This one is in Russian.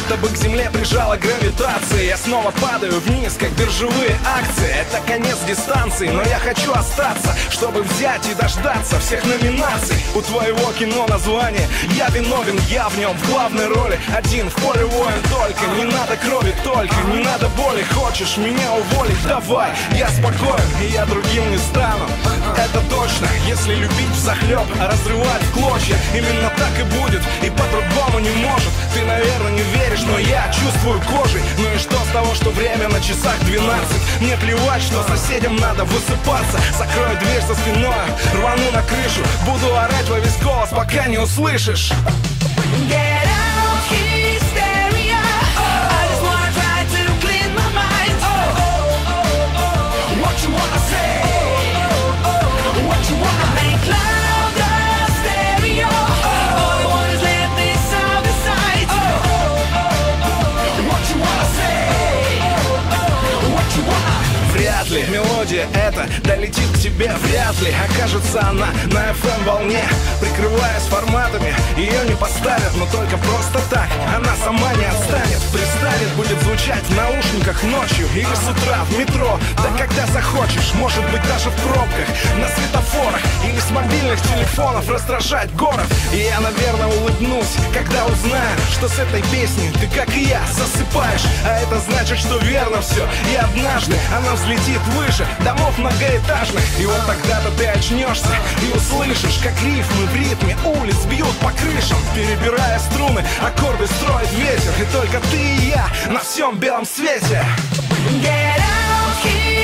будто бы к земле прижала гравитация. Я снова падаю вниз, как биржевые акции. Это конец дистанции, но я хочу остаться, чтобы взять и дождаться всех номинаций. У твоего кино название «Я виновен», я в нем в главной роли. Один в поле воин только. Не надо крови только, не надо боли. Хочешь меня уволить? Давай, я спокоен, и я другим не стану. Это точно, если любить взахлеб, а разрывать в клочья. Именно так и будет, и по-другому не может. Ты, наверное, не веришь, но я чувствую кожей. Ну и что с того, что время на часах 12? Мне плевать, что соседям надо высыпаться. Закрою дверь за спиной, рвану на крышу. Буду орать во весь голос, пока не услышишь. Get out, hysteria. I just wanna try to clean my mind. What you wanna say? What you wanna make louder stereo? All I want is let this sound aside. What you wanna say? What you wanna? Вряд ли мелодия эта долетит к тебе, вряд ли окажется она на FM волне. Прикрываясь форматами, ее не поставят, но только просто так она сама не отстанет. Пристанет, будет звучать в наушниках ночью или с утра в метро. Да когда захочешь, может быть даже в пробках, на светофорах или с мобильных телефонов раздражать город. И я, наверное, улыбнусь, когда узнаю, что с этой песней ты, как и я, засыпаешь. А это значит, что верно все, и однажды она взлетит выше домов многоэтажных. И вот тогда-то ты очнешься и услышишь, как рифмы в ритме улиц бьют по крышам. Перебирая струны, аккорды строит ветер. И только ты и я на всем белом свете. Get out,